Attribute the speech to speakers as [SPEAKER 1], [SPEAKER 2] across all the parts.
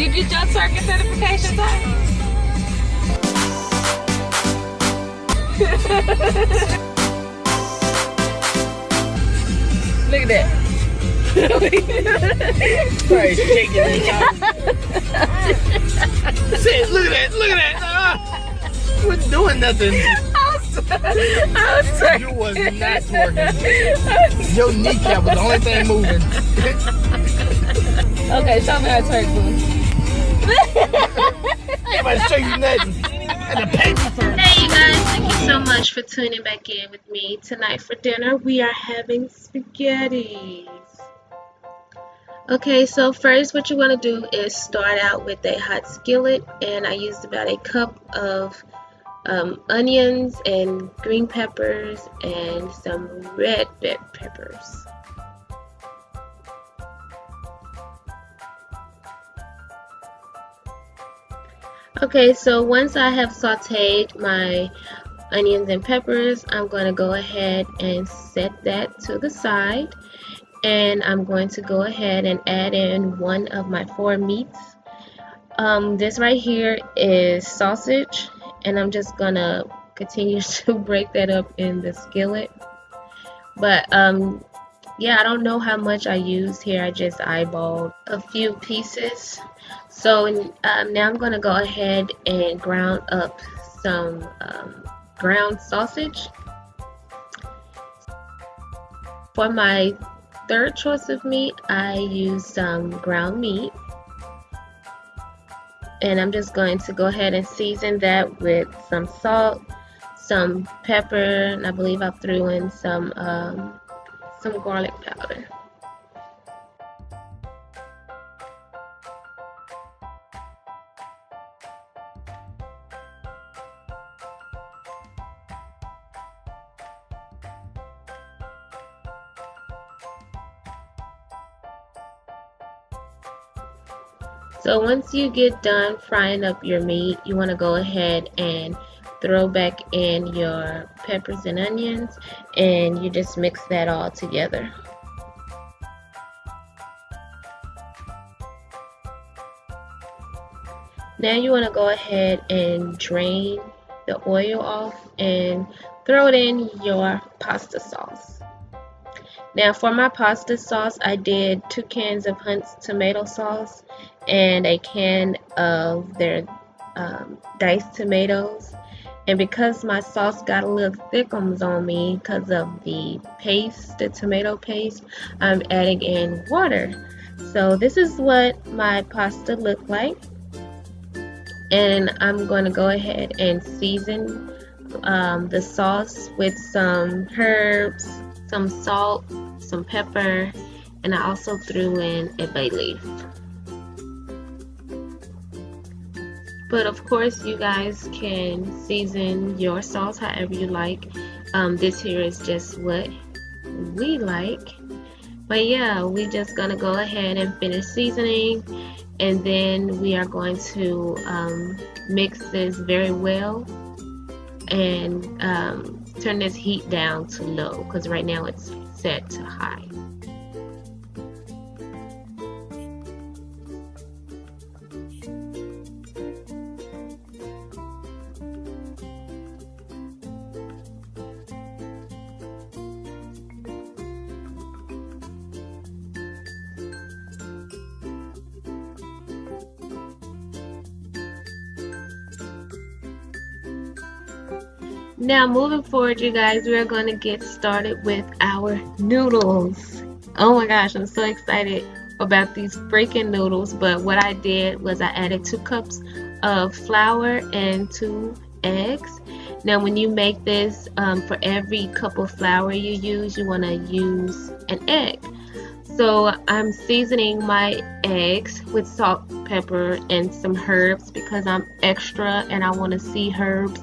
[SPEAKER 1] you get your turkey certification time? Look at that.
[SPEAKER 2] Sorry, shaking it. Look at that. We're doing nothing.
[SPEAKER 1] I was twerking.
[SPEAKER 2] You was not twerking. Your kneecap was the only thing moving.
[SPEAKER 1] Okay, show me how to twerk, boo.
[SPEAKER 2] Everybody show you nothing. And the paper first.
[SPEAKER 3] Hey you guys, thank you so much for tuning back in with me. Tonight for dinner we are having spaghetti. Okay, so first what you want to do is start out with a hot skillet, and I used about a cup of onions and green peppers and some red bell peppers. Okay, so once I have sauteed my onions and peppers, I'm going to go ahead and set that to the side, and I'm going to go ahead and add in one of my 4 meats. This right here is sausage, and I'm just gonna continue to break that up in the skillet. But yeah, I don't know how much I used here. I just eyeballed a few pieces. So now I'm gonna go ahead and ground up some ground sausage. For my third choice of meat, I used some ground meat, and I'm just going to go ahead and season that with some salt, some pepper, and I believe I threw in some garlic powder. So once you get done frying up your meat, you want to go ahead and throw back in your peppers and onions, and you just mix that all together. Now you want to go ahead and drain the oil off and throw it in your pasta sauce. Now for my pasta sauce, I did 2 cans of Hunt's tomato sauce and a can of their diced tomatoes. And because my sauce got a little thickums on me because of the paste, the tomato paste, I'm adding in water. So this is what my pasta looked like. And I'm going to go ahead and season the sauce with some herbs, some salt, some pepper, and I also threw in a bay leaf. But of course you guys can season your sauce however you like. This here is just what we like. But yeah, we're just gonna go ahead and finish seasoning, and then we are going to mix this very well and turn this heat down to low, because right now it's set to high. Now moving forward, you guys, we are going to get started with our noodles. Oh my gosh, I'm so excited about these freaking noodles. But what I did was I added 2 cups of flour and 2 eggs. Now when you make this, for every cup of flour you use, you want to use an egg. So I'm seasoning my eggs with salt, pepper, and some herbs because I'm extra and I want to see herbs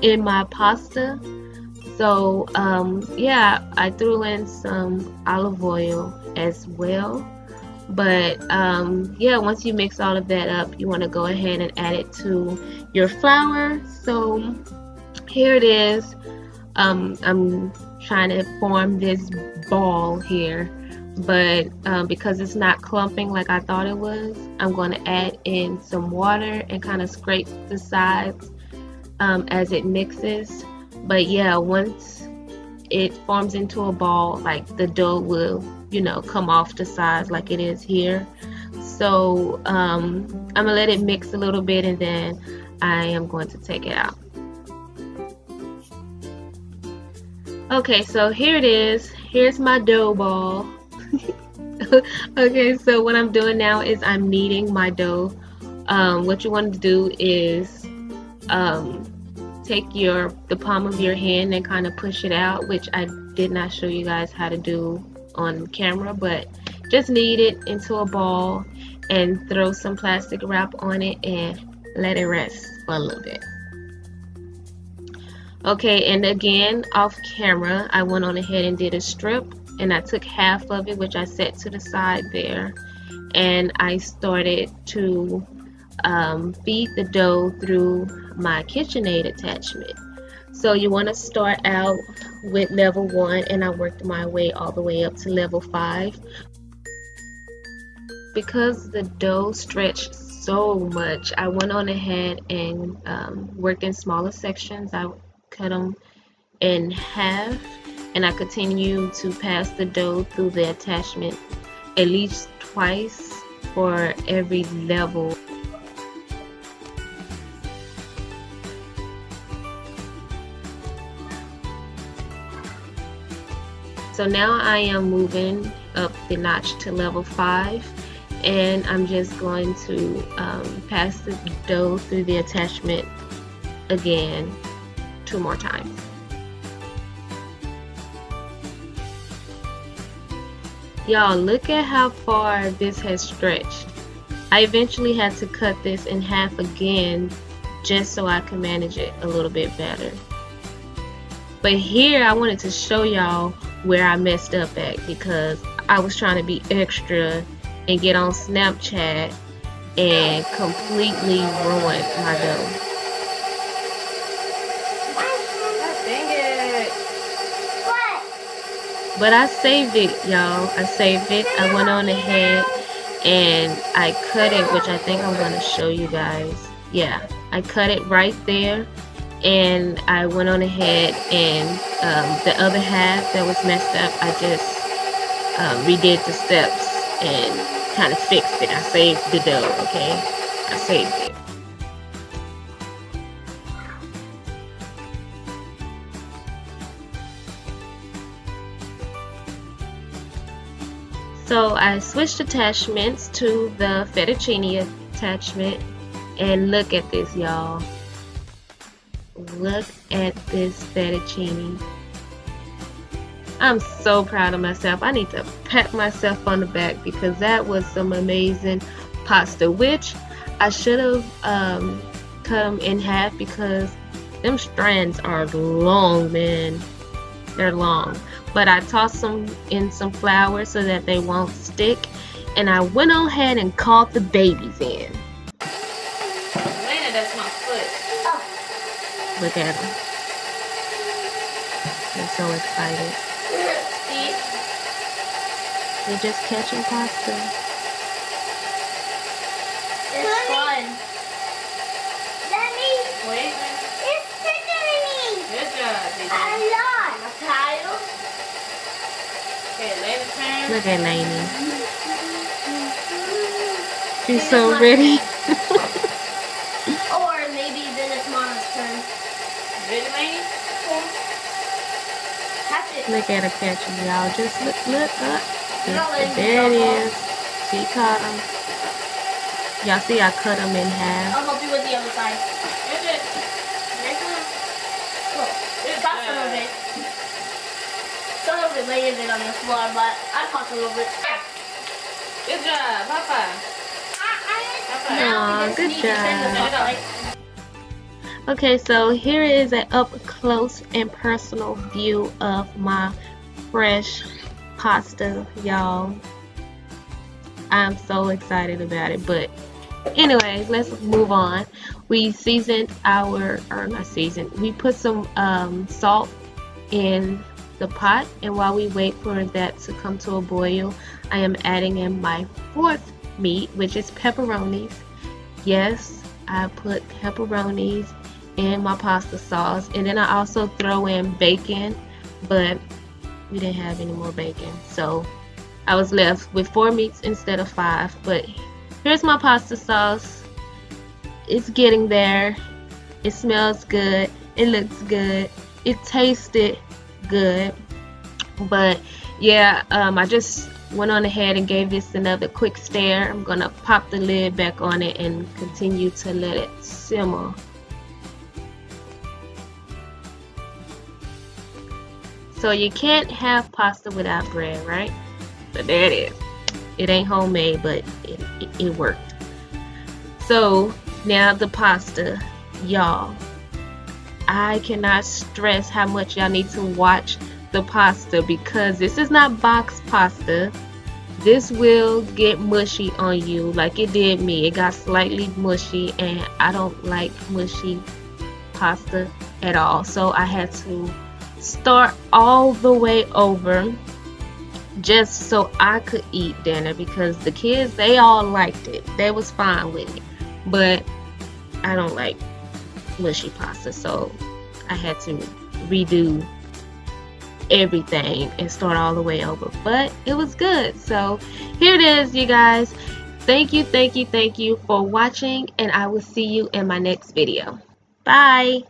[SPEAKER 3] in my pasta. So yeah, I threw in some olive oil as well. But yeah, once you mix all of that up, you want to go ahead and add it to your flour. So here it is. I'm trying to form this ball here. but because it's not clumping like I thought it was, I'm going to add in some water and kind of scrape the sides as it mixes. But yeah, once it forms into a ball, like the dough will, you know, come off the sides like it is here. So I'm gonna let it mix a little bit, and then I am going to take it out. Okay, so here it is. Here's my dough ball. Okay, so what I'm doing now is I'm kneading my dough. What you want to do is take the palm of your hand and kind of push it out, which I did not show you guys how to do on camera, but just knead it into a ball and throw some plastic wrap on it and let it rest for a little bit. Okay, and again, off camera, I went on ahead and did a strip, and I took half of it, which I set to the side there, and I started to feed the dough through my KitchenAid attachment. So you want to start out with level 1, and I worked my way all the way up to level 5. Because the dough stretched so much, I went on ahead and worked in smaller sections. I cut them in half, and I continue to pass the dough through the attachment at least twice for every level. So now I am moving up the notch to level 5, and I'm just going to pass the dough through the attachment again 2 more times. Y'all, look at how far this has stretched. I eventually had to cut this in half again just so I can manage it a little bit better. But here I wanted to show y'all where I messed up at, because I was trying to be extra and get on Snapchat and completely ruin my dough.
[SPEAKER 1] Dang it.
[SPEAKER 3] But I saved it, y'all. I saved it. I went on ahead and I cut it, which I think I'm going to show you guys. Yeah, I cut it right there, and I went on ahead and the other half that was messed up, I just redid the steps and kind of fixed it. I saved the dough, okay? I saved it. So I switched attachments to the fettuccine attachment, and look at this, y'all. Look at this fettuccine. I'm so proud of myself. I need to pat myself on the back, because that was some amazing pasta, which I should have cut them in half, because them strands are long, man. They're long. But I tossed them in some flour so that they won't stick, and I went on ahead and called the babies in.
[SPEAKER 1] Elena, that's my foot.
[SPEAKER 3] Look at them. They're so excited. They're just catching pasta.
[SPEAKER 4] It's fun. Daddy,
[SPEAKER 1] Wait.
[SPEAKER 4] it's tickling.
[SPEAKER 1] Good job, baby.
[SPEAKER 4] A lot. Kyle.
[SPEAKER 1] Okay, Elena turn.
[SPEAKER 3] Look at Lainey. She's so ready.
[SPEAKER 4] Or maybe then it's Mama's turn.
[SPEAKER 1] Ready, Elena?
[SPEAKER 4] Catch it.
[SPEAKER 3] Look at her catching, y'all. Just look up.
[SPEAKER 4] No,
[SPEAKER 3] There it is. She caught them. Y'all see I cut them in half.
[SPEAKER 4] I'll help you with the other side.
[SPEAKER 1] Good job.
[SPEAKER 4] Look, got some of it. Some of it landed on the floor, but I caught some of it.
[SPEAKER 1] Good job. High five.
[SPEAKER 3] Aw, good
[SPEAKER 4] Need to send
[SPEAKER 3] job.
[SPEAKER 4] the spotlight.
[SPEAKER 3] Okay, so here is an up close and personal view of my fresh pasta, y'all. I'm so excited about it. But anyways, let's move on. We seasoned we put some salt in the pot, and while we wait for that to come to a boil, I am adding in my fourth meat, which is pepperonis. Yes, I put pepperonis in my pasta sauce, and then I also throw in bacon, but we didn't have any more bacon, so I was left with 4 meats instead of 5. But here's my pasta sauce. It's getting there. It smells good. It looks good. It tasted good. But yeah, I just went on ahead and gave this another quick stir. I'm gonna pop the lid back on it and continue to let it simmer. So you can't have pasta without bread, right? So there it is. It ain't homemade, but it worked. So now the pasta, y'all. I cannot stress how much y'all need to watch the pasta, because this is not box pasta. This will get mushy on you like it did me. It got slightly mushy, and I don't like mushy pasta at all. So I had to start all the way over just so I could eat dinner, because the kids, they all liked it. They was fine with it, but I don't like mushy pasta, so I had to redo everything and start all the way over. But it was good. So here it is, you guys. Thank you for watching, and I will see you in my next video. Bye.